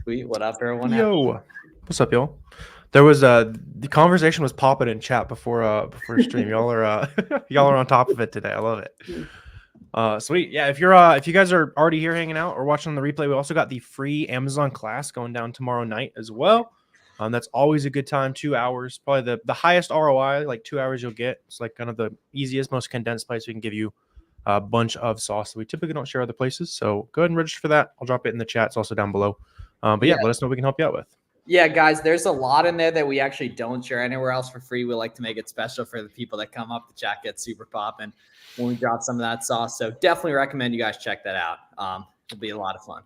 Sweet. What up, everyone? Yo, what's up, y'all? There was the conversation was popping in chat before stream. Y'all are y'all are on top of it today. I love it. Sweet. Yeah, if you guys are already here hanging out or watching the replay, we also got the free Amazon class going down tomorrow night as well. That's always a good time. 2 hours, probably the highest ROI, like 2 hours you'll get. It's like kind of the easiest, most condensed place we can give you a bunch of sauce that we typically don't share other places. So go ahead and register for that. I'll drop it in the chat. It's also down below. But yeah, let us know what we can help you out with. Yeah, guys, there's a lot in there that we actually don't share anywhere else for free. We like to make it special for the people that come up. The chat gets super popping when we drop some of that sauce. So definitely recommend you guys check that out. It'll be a lot of fun.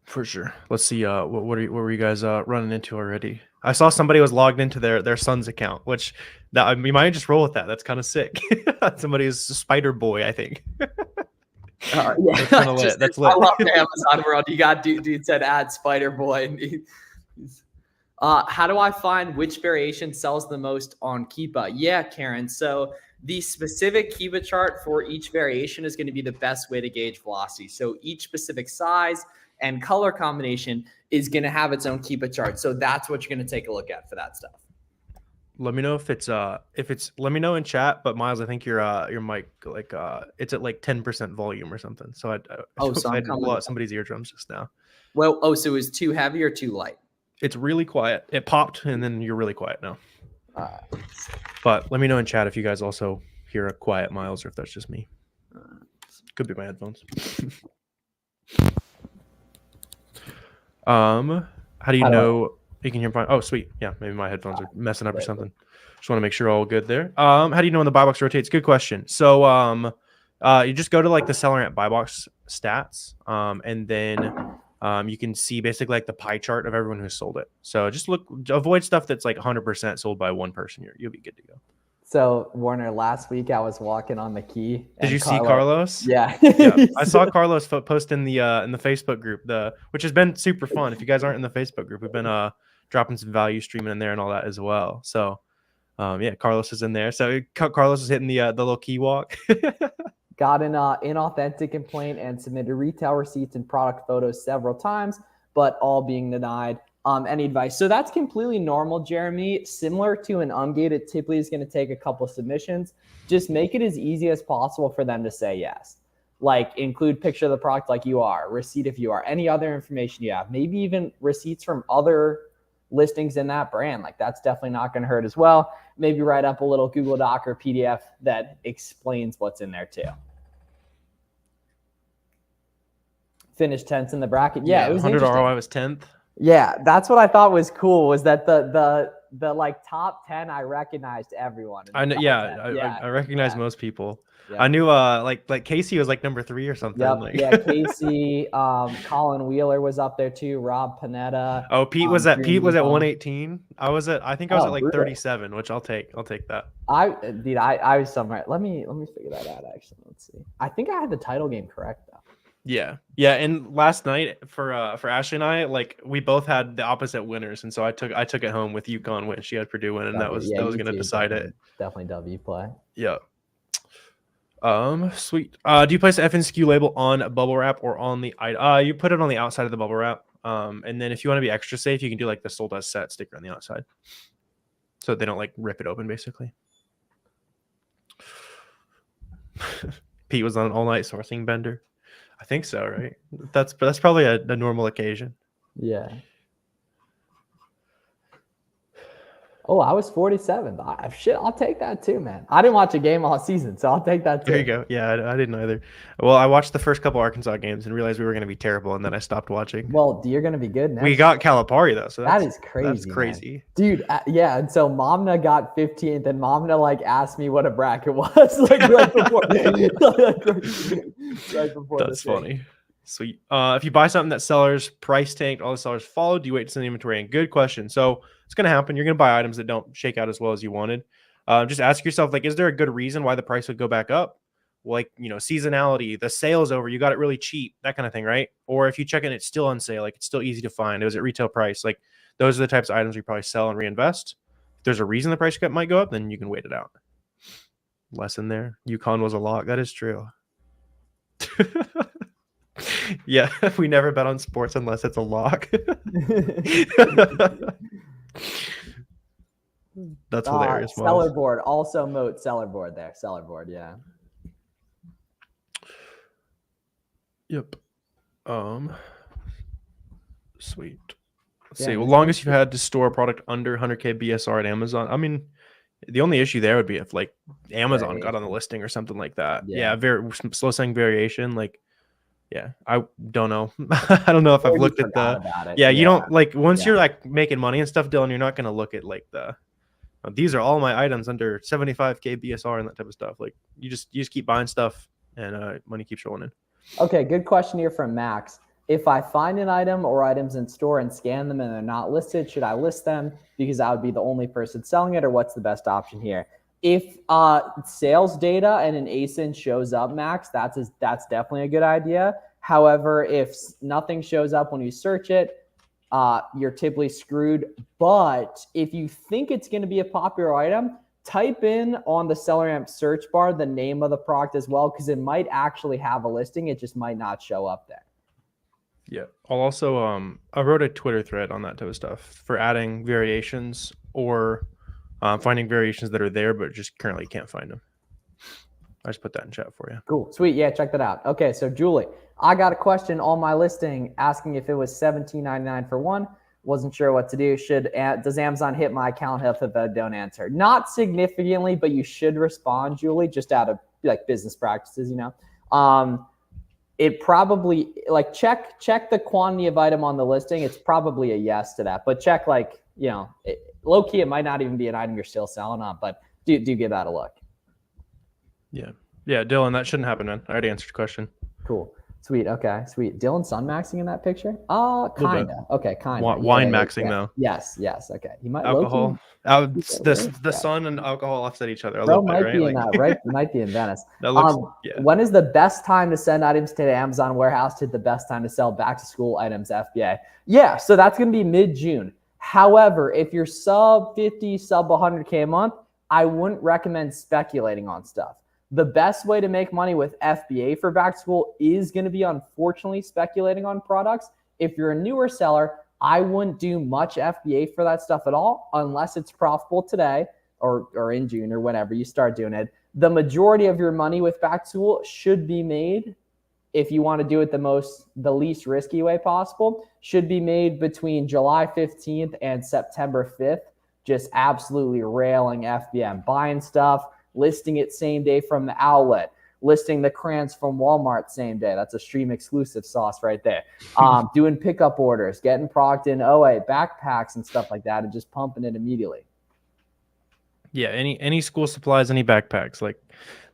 For sure. Let's see. What were you guys running into already? I saw somebody was logged into their son's account, which you might just roll with that. That's kind of sick. Somebody's Spider Boy, I think. Yeah, that's lit. I love the Amazon world. You got dude said add Spider Boy. How do I find which variation sells the most on Keepa? Yeah, Karen. So the specific Keepa chart for each variation is going to be the best way to gauge velocity. So each specific size and color combination is going to have its own Keepa chart. So that's what you're going to take a look at for that stuff. Let me know if it's let me know in chat. But Miles, I think your mic it's at like 10% volume or something. So I had to blow out somebody's eardrums just now. Well, so is too heavy or too light? It's really quiet. It popped and then you're really quiet now. But let me know in chat if you guys also hear a quiet Miles or if that's just me. Could be my headphones. How do you know you can hear fine? Oh, sweet. Yeah, maybe my headphones are messing up or something. Just want to make sure all good there. How do you know when the buy box rotates? Good question. So you just go to like the SellerAmp buy box stats, and then you can see basically like the pie chart of everyone who sold it. So just avoid stuff that's like 100% sold by one person. You'll be good to go. So Warner, last week I was walking on the key. Did you see Carlos? Yeah. Yeah. I saw Carlos post in the Facebook group, which has been super fun. If you guys aren't in the Facebook group, we've been dropping some value streaming in there and all that as well. So yeah, Carlos is in there. So Carlos is hitting the little key walk. Got an inauthentic complaint and submitted retail receipts and product photos several times, but all being denied. Any advice? So that's completely normal, Jeremy. Similar to an ungated, typically is going to take a couple of submissions. Just make it as easy as possible for them to say yes. Like include picture of the product like you are, receipt if you are, any other information you have, maybe even receipts from other listings in that brand. Like that's definitely not going to hurt as well. Maybe write up a little Google Doc or PDF that explains what's in there too. Finish 10th in the bracket. Yeah, it was 100 ROI was 10th. Yeah, that's what I thought was cool, was that the like top 10, I recognized everyone. I know, I recognize most people. Yeah. I knew like Casey was like number 3 or something. Yep. Like. Yeah, Casey, Colin Wheeler was up there too, Rob Panetta. Oh, Pete was at 118. I think I was at like 37, which I'll take that. I was somewhere. Let me figure that out actually. Let's see. I think I had the title game correct though. Yeah. And last night for Ashley and I, like we both had the opposite winners, and so I took it home with UConn win. She had Purdue win, and that was going to decide it. Definitely W play. Yeah. Sweet. Do you place the FNSKU label on a bubble wrap or on the you put it on the outside of the bubble wrap. And then if you want to be extra safe, you can do like the sold as set sticker on the outside, so they don't like rip it open basically. Pete was on an all-night sourcing bender. I think so, right? That's probably a normal occasion. Yeah. Oh, I was 47. Shit, I'll take that too, man. I didn't watch a game all season, so I'll take that too. There you go. Yeah, I didn't either. Well, I watched the first couple Arkansas games and realized we were going to be terrible, and then I stopped watching. Well, you're going to be good now. We got Calipari, though, so that is crazy. That's crazy. Man. Dude, yeah, and so Momna got 15th, and Momna, like, asked me what a bracket was, like, right before. right before. That's funny. Sweet. If you buy something that sellers price tanked, all the sellers followed, do you wait to send the inventory in? Good question. So it's going to happen. You're going to buy items that don't shake out as well as you wanted. Just ask yourself, like, is there a good reason why the price would go back up? Like, seasonality, the sale's over, you got it really cheap, that kind of thing, right? Or if you check in, it's still on sale, like it's still easy to find. It was at retail price. Like those are the types of items you probably sell and reinvest. If there's a reason the price might go up, then you can wait it out. Lesson there. UConn was a lock. That is true. Yeah, we never bet on sports unless it's a lock. That's hilarious. Seller board, also moat seller board there. Seller board, yeah. Yep. Sweet. Let's Yeah, see. Well, this longest you've had to store a product under 100K BSR at Amazon. I mean, the only issue there would be if like Amazon got on the listing or something like that. Yeah, very slow selling variation. Like, yeah, I don't know. I don't know if I've looked at the. Yeah, you don't like once you're like making money and stuff, Dylan. You're not gonna look at like the. These are all my items under 75K BSR and that type of stuff. Like you just keep buying stuff and money keeps rolling in. Okay, good question here from Max. If I find an item or items in store and scan them and they're not listed, should I list them because I would be the only person selling it, or what's the best option here? If sales data and an ASIN shows up, Max, that's definitely a good idea. However, if nothing shows up when you search it, you're typically screwed. But if you think it's going to be a popular item, type in on the SellerAmp search bar the name of the product as well, because it might actually have a listing. It just might not show up there. Yeah. I'll also I wrote a Twitter thread on that type of stuff for adding variations or finding variations that are there but just currently can't find them. I just put that in chat for you. Cool. Sweet. Yeah, check that out. Okay, so Julie, I got a question on my listing asking if it was $17.99 for one. Wasn't sure what to do. Does Amazon hit my account if I don't answer? Not significantly, but you should respond, Julie, just out of like business practices, you know. It probably like check the quantity of item on the listing. It's probably a yes to that, but check like, you know, low key, it might not even be an item you're still selling on, but do give that a look. Yeah. Yeah, Dylan, that shouldn't happen, man. I already answered your question. Cool. Sweet. Okay. Sweet. Dylan sun maxing in that picture? Kinda. Okay, kinda. Wine maxing though. Yes. Yes. Okay. He might alcohol. The sun and alcohol offset each other. Bro might be in that, right? Might be in Venice. That looks, when is the best time to send items to the Amazon warehouse to the best time to sell back to school items, FBA? Yeah. So that's gonna be mid-June. However, if you're sub 50, sub 100K a month, I wouldn't recommend speculating on stuff. The best way to make money with FBA for back to school is going to be, unfortunately, speculating on products. If you're a newer seller, I wouldn't do much FBA for that stuff at all unless it's profitable today or in June or whenever you start doing it. The majority of your money with back to school should be made, if you want to do it the least risky way possible, should be made between July 15th and September 5th, just absolutely railing FBM, buying stuff, listing it same day from the outlet, listing the crayons from Walmart same day. That's a stream exclusive sauce right there. Doing pickup orders, getting product in OA, backpacks and stuff like that, and just pumping it immediately. Yeah, any school supplies, any backpacks. Like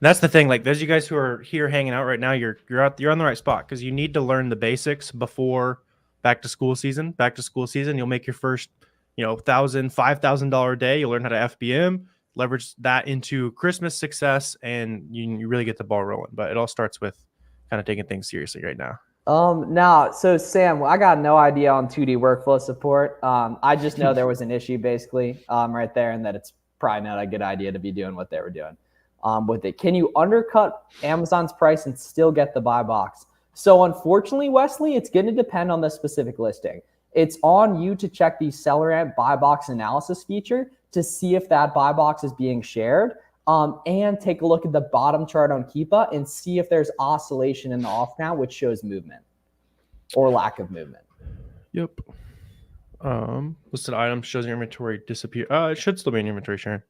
that's the thing. Like those of you guys who are here hanging out right now, you're on the right spot because you need to learn the basics before back to school season. Back to school season, you'll make your first, $1,000, $5,000 day. You'll learn how to FBM. Leverage that into Christmas success, and you really get the ball rolling. But it all starts with kind of taking things seriously right now. Now, so Sam, I got no idea on 2D workflow support. I just know there was an issue basically right there, and that it's probably not a good idea to be doing what they were doing with it. Can you undercut Amazon's price and still get the buy box? So unfortunately, Wesley, it's going to depend on the specific listing. It's on you to check the SellerAmp buy box analysis feature to see if that buy box is being shared, and take a look at the bottom chart on Keepa and see if there's oscillation in the off count, which shows movement or lack of movement. Yep. Listed item shows your inventory disappear. It should still be in inventory, Sharon.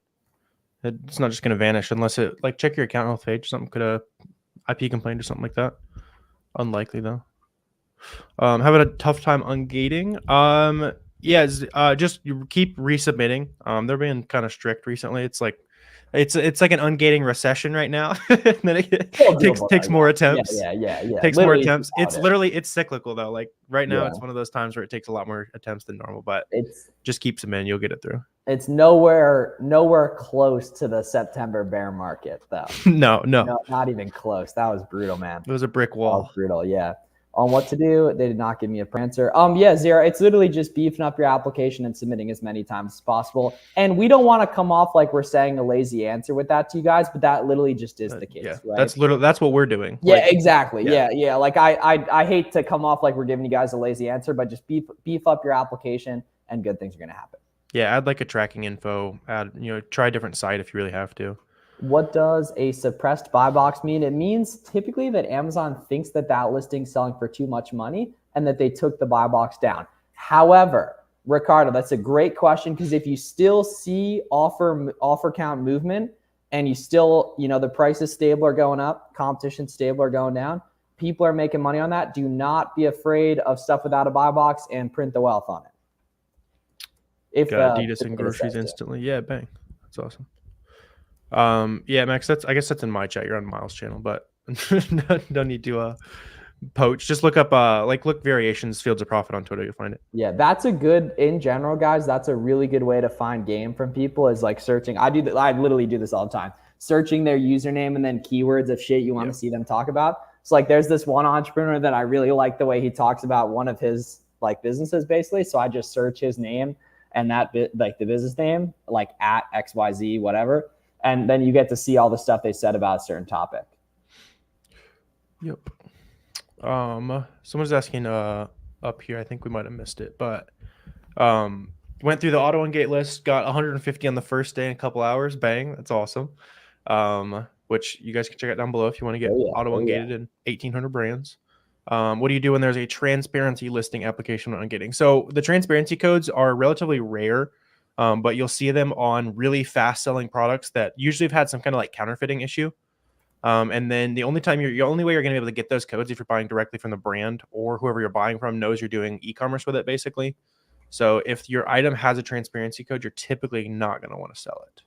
It's not just going to vanish unless it, like, check your account health page. Something could have IP complained or something like that. Unlikely though. Having a tough time ungating. Just you keep resubmitting. They're being kind of strict recently. It's like it's like an ungating recession right now. And then it takes more attempts. Yeah. Takes more attempts. It's cyclical though. Like right now, it's one of those times where it takes a lot more attempts than normal. But just keep submitting. You'll get it through. It's nowhere close to the September bear market though. No, not even close. That was brutal, man. It was a brick wall. That was brutal, yeah. on what to do. They did not give me a answer. Yeah, Zero, it's literally just beefing up your application and submitting as many times as possible. And we don't want to come off like we're saying a lazy answer with that to you guys, but that literally just is the case, Yeah, right? that's what we're doing. Yeah, Like, exactly. Yeah. Like I hate to come off like we're giving you guys a lazy answer, but just beef up your application and good things are going to happen. Yeah, add like a tracking info, try a different site if you really have to. What does a suppressed buy box mean? It means typically that Amazon thinks that that listing's selling for too much money and that they took the buy box down. However, Ricardo, that's a great question, because if you still see offer count movement and you still, the prices stable or going up, competition stable or going down, people are making money on that. Do not be afraid of stuff without a buy box and print the wealth on it. If got Adidas and groceries instantly. Yeah, bang. That's awesome. Yeah, Max, I guess that's in my chat. You're on Miles' channel, but no need to poach. Just look up look variations fields of profit on Twitter. You'll find it. Yeah, that's a good, in general, guys, that's a really good way to find game from people, is like searching. I literally do this all the time. Searching their username and then keywords of shit you want to see them talk about. So like there's this one entrepreneur that I really like the way he talks about one of his like businesses basically. So I just search his name and like the business name, like at XYZ, whatever. And then you get to see all the stuff they said about a certain topic. Yep. Someone's asking up here. I think we might have missed it, but went through the auto ungate list, got 150 on the first day in a couple hours. Bang, that's awesome. Which you guys can check out down below if you want to get auto ungated in 1,800 brands. What do you do when there's a transparency listing application on ungating? So the transparency codes are relatively rare. But you'll see them on really fast selling products that usually have had some kind of like counterfeiting issue. And then the only way you're going to be able to get those codes if you're buying directly from the brand, or whoever you're buying from knows you're doing e-commerce with it, basically. So if your item has a transparency code, you're typically not going to want to sell it.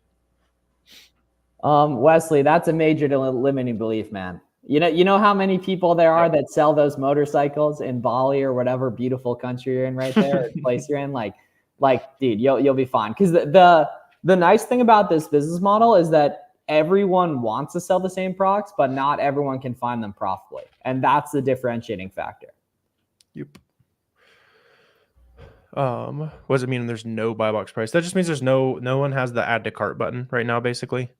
Wesley, that's a major limiting belief, man. You know how many people there are that sell those motorcycles in Bali or whatever beautiful country you're in right there, or place you're in, like, dude, you'll be fine. Because the nice thing about this business model is that everyone wants to sell the same products, but not everyone can find them profitably. And that's the differentiating factor. Yep. What does it mean there's no buy box price? That just means there's no one has the add to cart button right now, basically.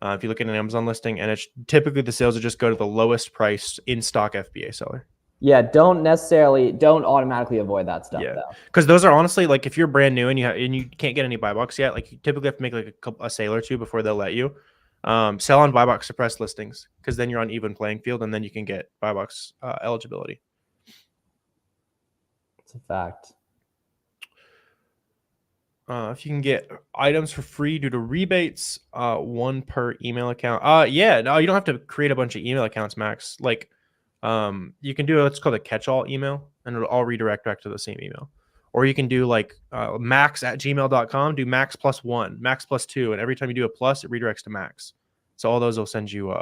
If you look at an Amazon listing, and it's typically the sales will just go to the lowest price in stock FBA seller. Yeah, don't automatically avoid that stuff. Yeah, because those are honestly, like, if you're brand new and you can't get any buy box yet, like you typically have to make like a sale or two before they'll let you sell on buy box suppressed listings, because then you're on even playing field and then you can get buy box eligibility. It's a fact. If you can get items for free due to rebates, one per email account. Yeah, no, you don't have to create a bunch of email accounts, Max. Like, you can do what's called a catch-all email, and it'll all redirect back to the same email. Or you can do like max@gmail.com, do max +1, max +2, and every time you do a plus, it redirects to max. So all those will send you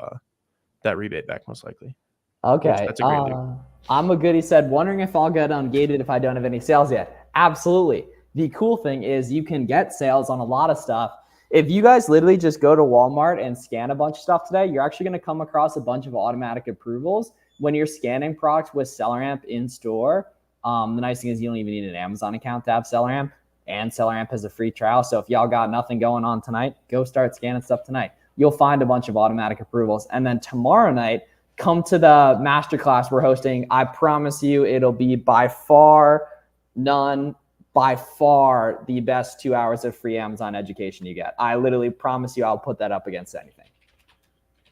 that rebate back, most likely. Okay. That's a great thing. I'm a goodie said, wondering if I'll get ungated if I don't have any sales yet. Absolutely. The cool thing is you can get sales on a lot of stuff. If you guys literally just go to Walmart and scan a bunch of stuff today, you're actually going to come across a bunch of automatic approvals when you're scanning products with SellerAmp in store. The nice thing is you don't even need an Amazon account to have SellerAmp, and SellerAmp has a free trial. So if y'all got nothing going on tonight, go start scanning stuff tonight. You'll find a bunch of automatic approvals. And then tomorrow night, come to the masterclass we're hosting. I promise you it'll be by far the best 2 hours of free Amazon education you get. I literally promise you I'll put that up against anything.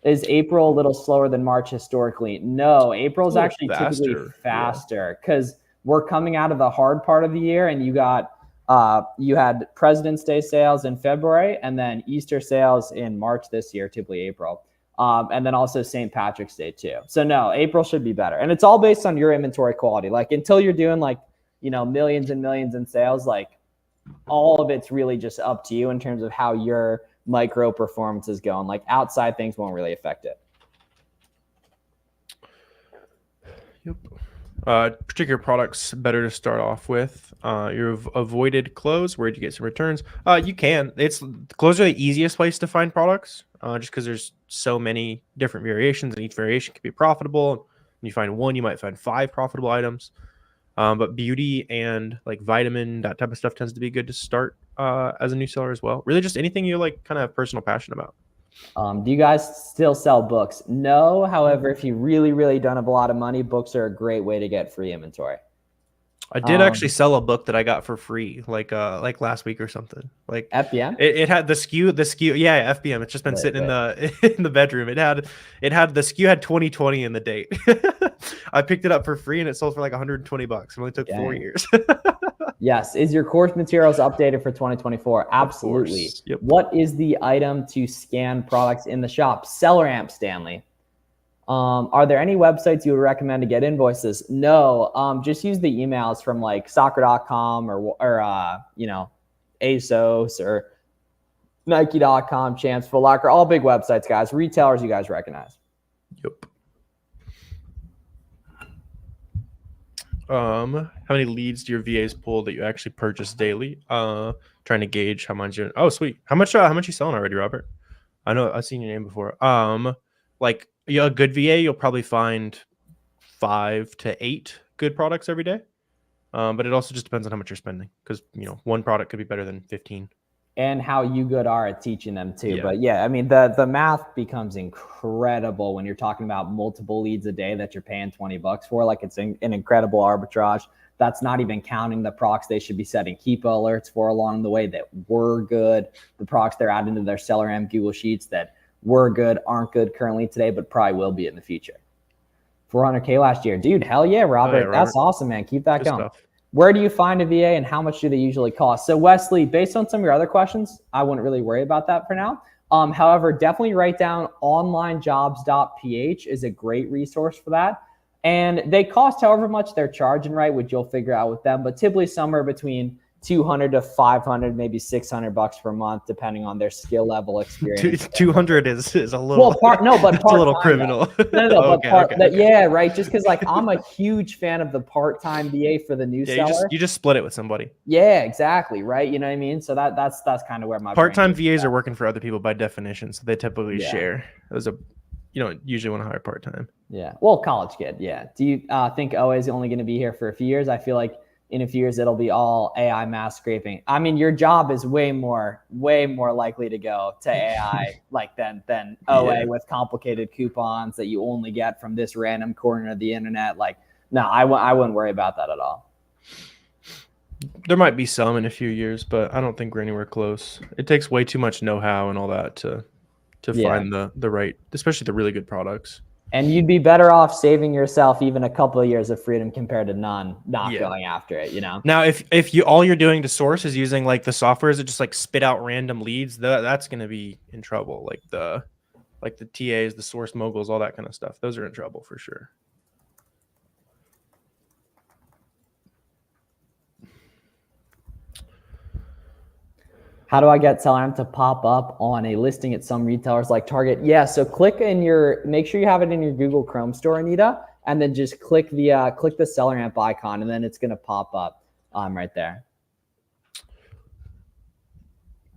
Is April a little slower than March historically? No, April's actually typically faster, because we're coming out of the hard part of the year, and you had President's Day sales in February, and then Easter sales in March this year, typically April. And then also St. Patrick's Day too. So no, April should be better. And it's all based on your inventory quality. Like, until you're doing like, millions and millions in sales, like all of it's really just up to you in terms of how your micro performance is going. Like, outside things won't really affect it. Yep. Particular products better to start off with. You've avoided clothes. Where'd you get some returns? You can. Clothes are the easiest place to find products, just because there's so many different variations, and each variation can be profitable. When you find one, you might find 5 profitable items. But beauty and like vitamin, that type of stuff tends to be good to start as a new seller as well. Really just anything you like kind of have personal passion about. Do you guys still sell books? No. However, if you really don't have a lot of money, books are a great way to get free inventory. I did actually sell a book that I got for free, like last week or something. Like FBM? It had the SKU. Yeah, FBM. It's just been sitting in the bedroom. It had the SKU had 2020 in the date. I picked it up for free and it sold for like $120. It only took 4 years. Yes. Is your course materials updated for 2024? Absolutely. Yep. What is the item to scan products in the shop? SellerAmp, Stanley. Are there any websites you would recommend to get invoices? No. Just use the emails from like soccer.com or you know, ASOS or Nike.com, Champs, Foot Locker, all big websites, guys. Retailers you guys recognize. Yep. How many leads do your VAs pull that you actually purchase daily? Trying to gauge how much you're. Oh, sweet. How much you selling already, Robert? I know I've seen your name before. Like a good VA, you'll probably find 5 to 8 good products every day. But it also just depends on how much you're spending, because one product could be better than 15. And how you good are at teaching them too. Yeah. But yeah, I mean, the math becomes incredible when you're talking about multiple leads a day that you're paying $20 for. Like, it's an incredible arbitrage. That's not even counting the products they should be setting keep alerts for along the way that were good, the products they're adding to their SellerAmp Google Sheets that were good, aren't good currently today, but probably will be in the future. 400K last year. Dude, hell yeah, Robert. Robert. That's awesome, man. Keep that going. Stuff. Where do you find a VA and how much do they usually cost? So Wesley, based on some of your other questions, I wouldn't really worry about that for now. However, definitely write down onlinejobs.ph is a great resource for that. And they cost however much they're charging, right, which you'll figure out with them, but typically somewhere between $200 to $500, maybe $600 per month, depending on their skill level, experience. 200 is a little. Well, but it's a little criminal. Yeah, right. Just because, like, I'm a huge fan of the part-time VA for the new seller. You just split it with somebody. Yeah, exactly. Right. You know what I mean? So that's kind of where my part-time VAs are working for other people by definition, so they typically share. Those usually want to hire part-time. Yeah. Well, college kid. Yeah. Do you think OA is only going to be here for a few years? I feel like in a few years, it'll be all AI mass scraping. I mean, your job is way more likely to go to AI than OA with complicated coupons that you only get from this random corner of the internet. Like, no, I wouldn't worry about that at all. There might be some in a few years, but I don't think we're anywhere close. It takes way too much know-how and all that to find the right, especially the really good products. And you'd be better off saving yourself even a couple of years of freedom compared to not going after it, Now, if you all you're doing to source is using like the softwares that just like spit out random leads, that's going to be in trouble. Like the TAs, the source moguls, all that kind of stuff. Those are in trouble for sure. How do I get SellerAmp to pop up on a listing at some retailers like Target? Yeah, so make sure you have it in your Google Chrome store, Anita, and then just click the SellerAmp icon, and then it's going to pop up right there.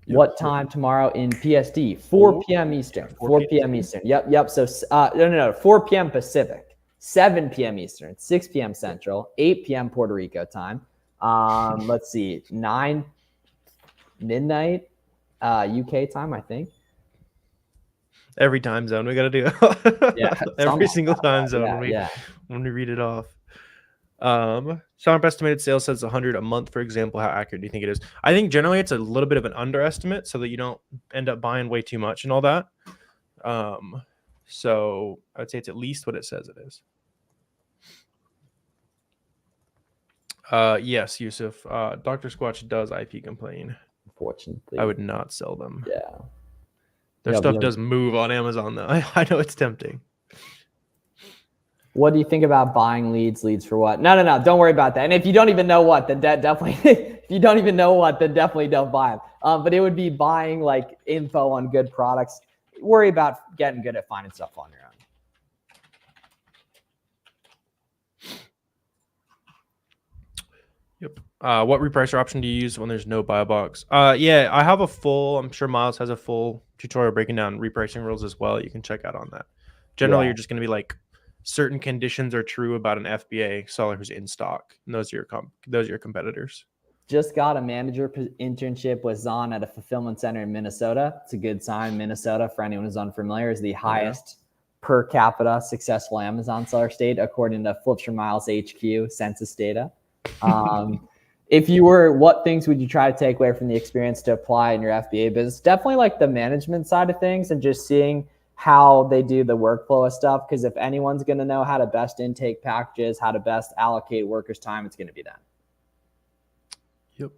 Yep. What time tomorrow in PST? 4 p.m. Eastern. 4 p.m. Eastern. Yep. So 4 p.m. Pacific, 7 p.m. Eastern, 6 p.m. Central, 8 p.m. Puerto Rico time. Let's see, 9 midnight UK time, I think. Every time zone we got to do. Every single time zone when we read it off. SellerAmp estimated sales says 100 a month, for example. How accurate do you think it is? I think generally it's a little bit of an underestimate so that you don't end up buying way too much and all that. So I would say it's at least what it says it is. Yes, Yusuf. Dr. Squatch does IP complain. Unfortunately, I would not sell them. Yeah, their stuff does move on Amazon though. I know it's tempting. What do you think about buying leads for what? No, don't worry about that. And if you don't even know what, then definitely if you don't even know what, then definitely don't buy them. But it would be buying like info on good products. Worry about getting good at finding stuff on your own. Yep. What repricer option do you use when there's no buy box? Yeah, I have I'm sure Miles has a full tutorial breaking down repricing rules as well. You can check out on that. Generally, you're just going to be like certain conditions are true about an FBA seller who's in stock. And those are your competitors. Just got a manager internship with Zahn at a fulfillment center in Minnesota. It's a good sign. Minnesota, for anyone who's unfamiliar, is the highest per capita successful Amazon seller state, according to Flips for Miles HQ census data. If you were, what things would you try to take away from the experience to apply in your FBA business? Definitely like the management side of things and just seeing how they do the workflow of stuff. Because if anyone's going to know how to best intake packages, how to best allocate workers' time, it's going to be them. Yep.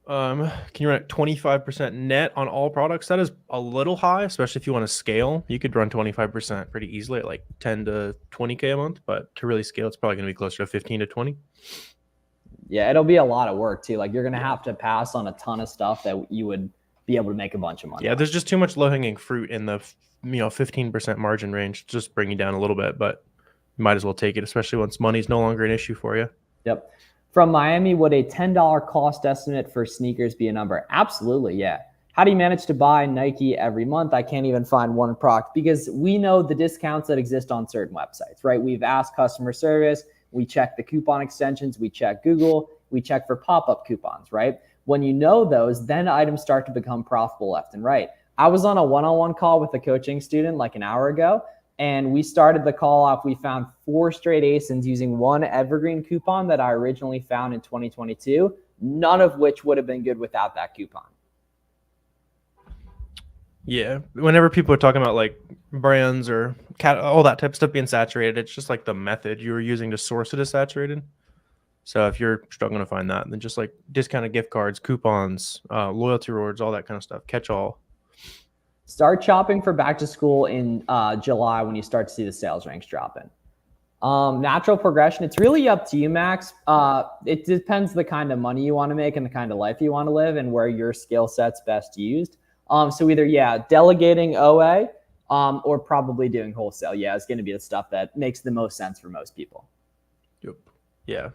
Can you run 25% net on all products? That is a little high, especially if you want to scale. You could run 25% pretty easily at like 10 to 20K a month, but to really scale, it's probably going to be closer to 15 to 20. Yeah, it'll be a lot of work too. Like you're going to have to pass on a ton of stuff that you would be able to make a bunch of money. Yeah, there's just too much low-hanging fruit in the 15% margin range. Just bring you down a little bit, but you might as well take it, especially once money's no longer an issue for you. Yep. From Miami, would a $10 cost estimate for sneakers be a number? Absolutely, yeah. How do you manage to buy Nike every month? I can't even find one product because we know the discounts that exist on certain websites, right? We've asked customer service. We check the coupon extensions. We check Google. We check for pop-up coupons, right? When you know those, then items start to become profitable left and right. I was on a one-on-one call with a coaching student like an hour ago. And we started the call off. We found 4 straight ASINs using one evergreen coupon that I originally found in 2022, none of which would have been good without that coupon. Yeah. Whenever people are talking about like brands or all that type of stuff being saturated, it's just like the method you were using to source it is saturated. So if you're struggling to find that, then just like discounted gift cards, coupons, loyalty rewards, all that kind of stuff, catch all. Start shopping for back to school in July when you start to see the sales ranks dropping. Natural progression, it's really up to you, Max. It depends the kind of money you want to make and the kind of life you want to live and where your skill set's best used. So either, delegating OA or probably doing wholesale. Yeah, it's going to be the stuff that makes the most sense for most people. Yep. Yeah.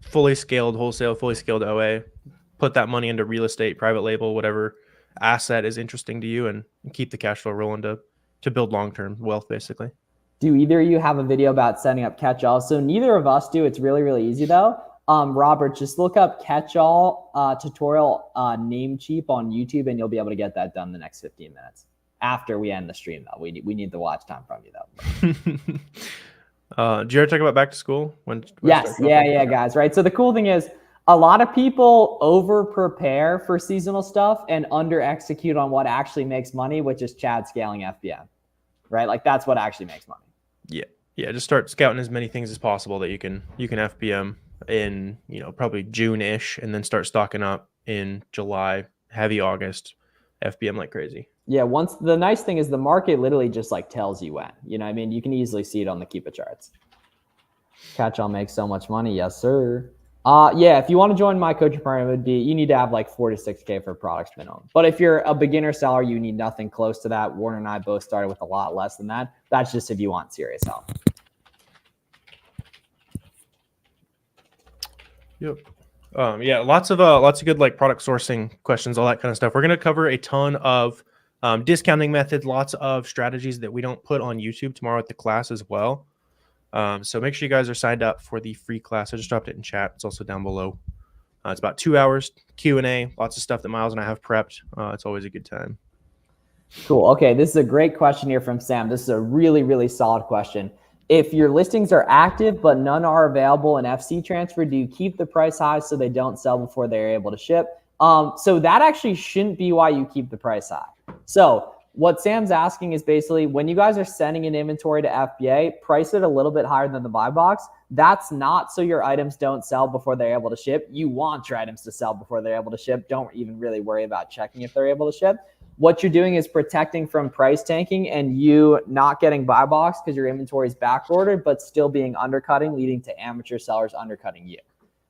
Fully scaled wholesale, fully scaled OA. Put that money into real estate, private label, whatever asset is interesting to you, and keep the cash flow rolling to build long-term wealth, basically. Do either of you have a video about setting up catch-all? So neither of us do. It's really, really easy though. Robert, just look up catch-all tutorial Namecheap on YouTube and you'll be able to get that done in the next 15 minutes after we end the stream though. We need the watch time from you though. Did you ever talk about back to school? Yes. Yeah, guys. Right. So the cool thing is, a lot of people over prepare for seasonal stuff and under execute on what actually makes money, which is Chad scaling FBM, right? Like that's what actually makes money. Yeah. Just start scouting as many things as possible that you can FBM in, probably June-ish, and then start stocking up in July, heavy August, FBM like crazy. Yeah. The nice thing is the market literally just like tells you when, you can easily see it on the Keepa charts. Catch all makes so much money. Yes, sir. If you want to join my coaching program, you need to have like 4 to 6K for products minimum. But if you're a beginner seller, you need nothing close to that. Warner and I both started with a lot less than that. That's just if you want serious help. Yep. Lots of good like product sourcing questions, all that kind of stuff. We're going to cover a ton of discounting methods, lots of strategies that we don't put on YouTube tomorrow at the class as well. So make sure you guys are signed up for the free class. I just dropped it in chat. It's also down below. It's about 2 hours, Q&A, lots of stuff that Miles and I have prepped. It's always a good time. Cool. Okay, this is a great question here from Sam. This is a really, really solid question. If your listings are active but none are available in FC transfer, do you keep the price high so they don't sell before they're able to ship? So that actually shouldn't be why you keep the price high. So what Sam's asking is basically when you guys are sending an inventory to FBA, price it a little bit higher than the buy box. That's not so your items don't sell before they're able to ship. You want your items to sell before they're able to ship. Don't even really worry about checking if they're able to ship. What you're doing is protecting from price tanking and you not getting buy box because your inventory is back ordered, but still being undercutting, leading to amateur sellers undercutting you,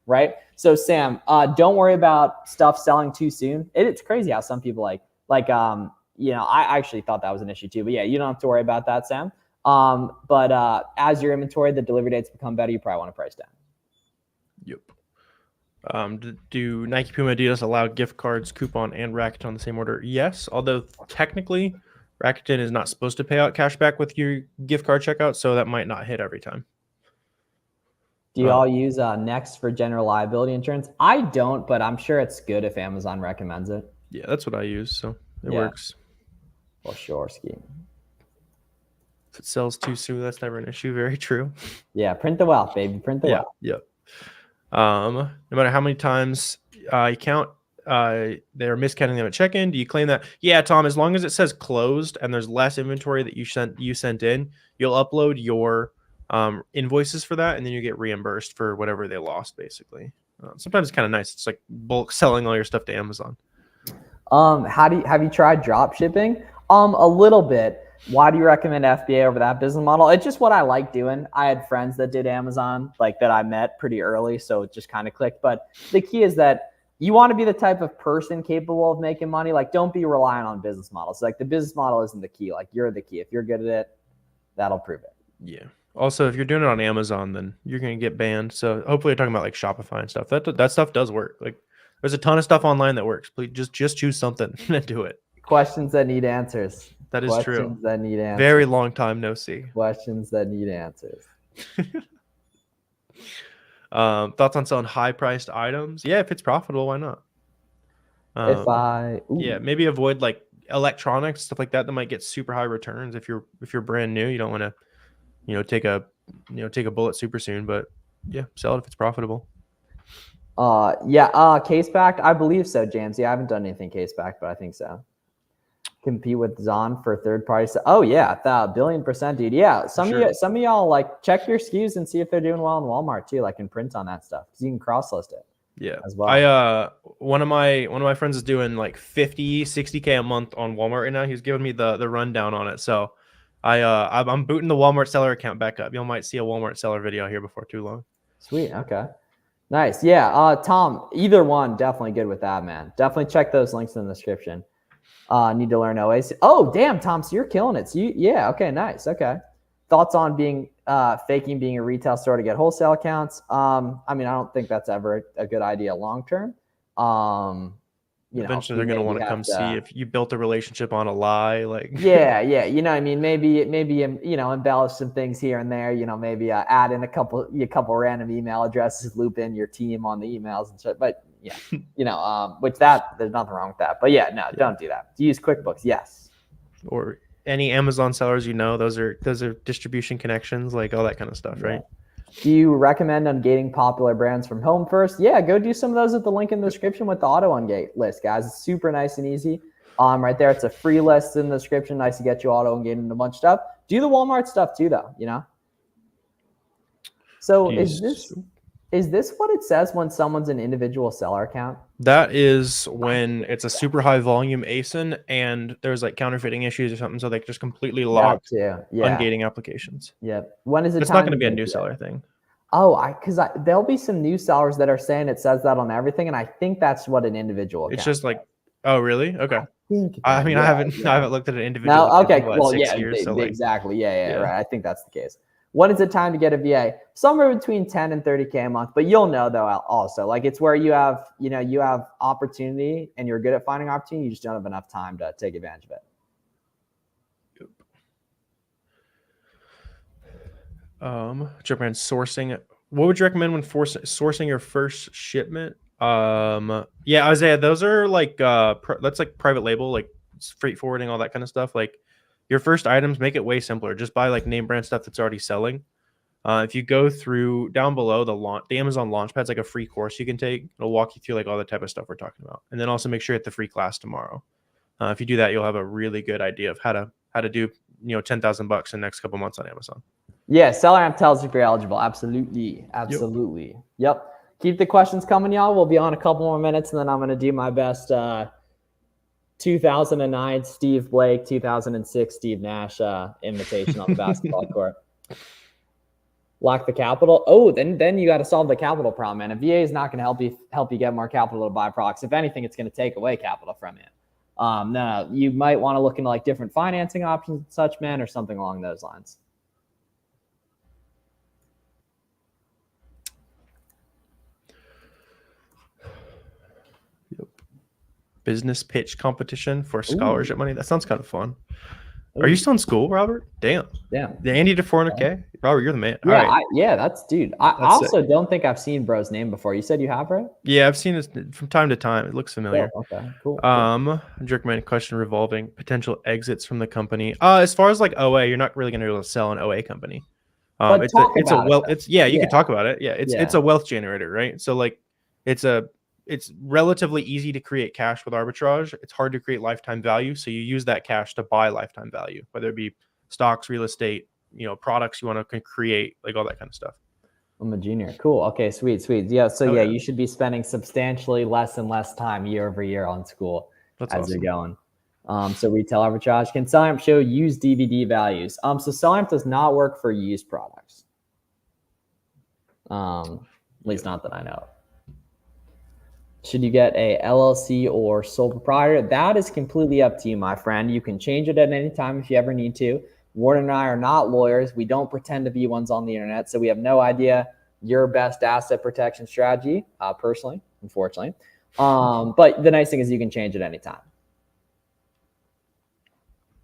right? So Sam, don't worry about stuff selling too soon. It's crazy how some people I actually thought that was an issue too, but yeah, you don't have to worry about that, Sam. But as your inventory, the delivery dates become better, you probably want to price down. Yep. Do Nike, Puma, Adidas allow gift cards, coupon, and racket on the same order? Yes, although technically Rakuten is not supposed to pay out cash back with your gift card checkout, so that might not hit every time. Do you all use Next for general liability insurance? I don't, but I'm sure it's good if Amazon recommends it. Yeah, that's what I use, so it works. For sure, Ski. If it sells too soon, that's never an issue. Very true. Yeah, print the wealth, baby. Print the wealth. Yeah. No matter how many times you count, they're miscounting them at check-in. Do you claim that? Yeah, Tom. As long as it says closed and there's less inventory that you sent in, you'll upload your invoices for that, and then you get reimbursed for whatever they lost. Basically, sometimes it's kind of nice. It's like bulk selling all your stuff to Amazon. Have you tried drop shipping? A little bit. Why do you recommend FBA over that business model? It's just what I like doing. I had friends that did Amazon, like that I met pretty early, so it just kind of clicked. But the key is that you want to be the type of person capable of making money. Like, don't be reliant on business models. Like, the business model isn't the key. Like, you're the key. If you're good at it, that'll prove it. Yeah. Also, if you're doing it on Amazon, then you're going to get banned. So hopefully you're talking about like Shopify and stuff. That stuff does work. Like, there's a ton of stuff online that works. Please just choose something and do it. Questions that need answers. That is true. Questions that need answers. Very long time no see. Questions that need answers. Thoughts on selling high-priced items? Yeah, if it's profitable, why not? Maybe avoid like electronics, stuff like that might get super high returns. If you're brand new, you don't want to, take a bullet super soon. But yeah, sell it if it's profitable. Case backed. I believe so, James. Yeah, I haven't done anything case backed, but I think so. Compete with Zon for third party. Oh yeah, 1,000,000%, dude. Yeah, some of y'all like check your SKUs and see if they're doing well in Walmart too, like in print on that stuff, because you can cross list it. Yeah, as well. One of my friends is doing like 50-60K a month on Walmart right now. He's giving me the rundown on it. So I'm booting the Walmart seller account back up. You might see a Walmart seller video here before too long. Sweet. Okay. Nice. Yeah. Tom, either one, definitely good with that, man. Definitely check those links in the description. Need to learn OAC. Oh, damn, Tom. So you're killing it. So okay, nice. Okay. Thoughts on faking being a retail store to get wholesale accounts? I don't think that's ever a good idea long term. Eventually they're going to want to come see if you built a relationship on a lie. Like, yeah. You know what I mean? Maybe, embellish some things here and there, maybe add in a couple random email addresses, loop in your team on the emails and shit. But yeah, there's nothing wrong with that. But yeah, no, don't do that. Use QuickBooks. Yes. Or any Amazon sellers, those are distribution connections, like all that kind of stuff, right? Do you recommend ungating popular brands from home first? Yeah, go do some of those at the link in the description with the auto ungate list, guys. It's super nice and easy. Right there, it's a free list in the description. Nice to get you auto ungating and a bunch of stuff. Do the Walmart stuff too, though. So is this what it says when someone's an individual seller account? That is when it's a super high volume ASIN and there's like counterfeiting issues or something, so they just completely lock ungating applications. Yeah. When is it? It's not going to be a new seller thing. Oh, because there'll be some new sellers that are saying it says that on everything, and I think that's what an individual. It's just like, oh, really? Okay. I haven't looked at an individual. No, okay. Well, 6 years, so exactly. Yeah, right. I think that's the case. When is it time to get a VA? Somewhere between 10 and 30K a month, but you'll know though also, like it's where you have opportunity and you're good at finding opportunity. You just don't have enough time to take advantage of it. Japan sourcing. What would you recommend when sourcing your first shipment? Yeah, Isaiah, those are like, that's like private label, like freight forwarding, all that kind of stuff. Like, your first items, make it way simpler. Just buy like name brand stuff that's already selling. If you go through down below the Amazon Launchpad's like a free course you can take. It'll walk you through like all the type of stuff we're talking about. And then also make sure you hit the free class tomorrow. If you do that, you'll have a really good idea of how to do $10,000 in the next couple months on Amazon. Yeah, SellerAmp tells you if you're eligible. Absolutely. Yep. Keep the questions coming, y'all. We'll be on a couple more minutes, and then I'm gonna do my best. 2009 Steve Blake, 2006 Steve Nash invitation on the basketball court. Lack the capital. Oh, then you got to solve the capital problem, man. A VA is not going to help you get more capital to buy products. If anything, it's going to take away capital from you. No, you might want to look into like different financing options and such, man, or something along those lines. Business pitch competition for scholarship money. That sounds kind of fun. Are you still in school, Robert? Damn. The Andy to 400K? Robert, you're the man. Yeah, All right. that's dude. I also don't think I've seen bro's name before. You said you have, right? Yeah, I've seen this from time to time. It looks familiar. Oh, okay, cool. Jerk man question revolving potential exits from the company. As far as like OA, you're not really gonna be able to sell an OA company. But It's talk a about wealth. it, It's you can talk about it. Yeah, it's a wealth generator, right? So like, it's relatively easy to create cash with arbitrage. It's hard to create lifetime value. So you use that cash to buy lifetime value, whether it be stocks, real estate, products you want to create, like all that kind of stuff. I'm a junior. Cool. Okay, sweet. Yeah. So yeah, you should be spending substantially less and less time year over year on school as you're going. So retail arbitrage. Can SellerAmp show used DVD values? So SellerAmp does not work for used products. At least not that I know. Should you get a LLC or sole proprietor? That is completely up to you, my friend. You can change it at any time if you ever need to. Warren and I are not lawyers. We don't pretend to be ones on the internet, so we have no idea your best asset protection strategy, personally, unfortunately. But the nice thing is you can change it anytime.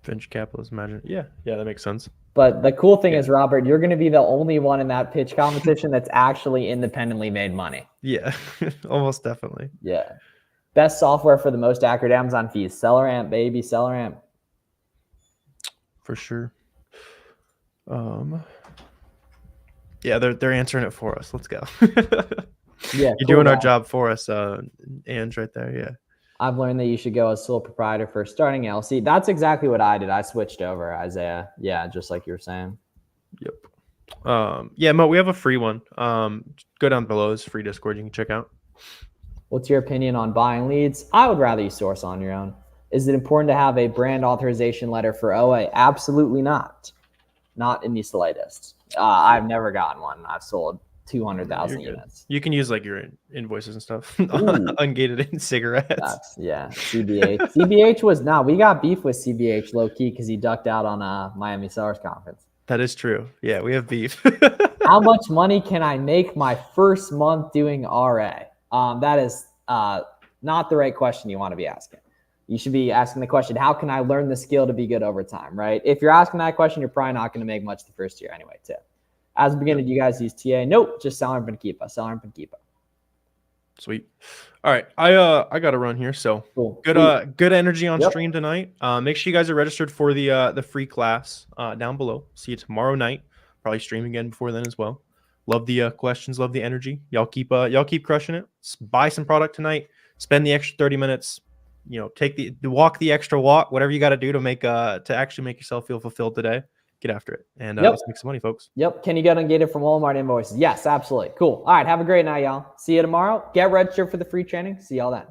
Venture capitalist, imagine. Yeah, that makes sense. But the cool thing is, Robert, you're going to be the only one in that pitch competition that's actually independently made money. Yeah, almost definitely. Yeah. Best software for the most accurate Amazon fees. SellerAmp, baby, SellerAmp. For sure. Yeah, they're answering it for us. Let's go. Yeah, you're doing our job for us, Ange, right there. Yeah. I've learned that you should go as sole proprietor for starting LLC. That's exactly what I did. I switched over, Isaiah. Yeah, just like you were saying. Yep. Yeah, Mo, we have a free one. Go down below. It's free Discord you can check out. What's your opinion on buying leads? I would rather you source on your own. Is it important to have a brand authorization letter for OA? Absolutely not. Not in the slightest. I've never gotten one. I've sold 200,000 units. You can use like your invoices and stuff. Ungated in cigarettes. CBH. CBH was we got beef with CBH low key because he ducked out on a Miami Sellers Conference. That is true. Yeah, we have beef. How much money can I make my first month doing RA? That is not the right question you want to be asking. You should be asking the question, how can I learn the skill to be good over time, right? If you're asking that question, you're probably not going to make much the first year anyway, too. As a beginner, do you guys use TA? Nope, just SellerAmp and Keepa. SellerAmp and Keepa. Sweet. All right, I got to run here. So cool. Good energy on stream tonight. Make sure you guys are registered for the free class down below. See you tomorrow night. Probably stream again before then as well. Love the questions. Love the energy. Y'all keep crushing it. Buy some product tonight. Spend the extra 30 minutes. Take walk the extra walk. Whatever you got to do to actually make yourself feel fulfilled today. Get after it. And let's make some money, folks. Yep. Can you get ungated from Walmart invoices? Yes, absolutely. Cool. All right. Have a great night, y'all. See you tomorrow. Get registered for the free training. See y'all then.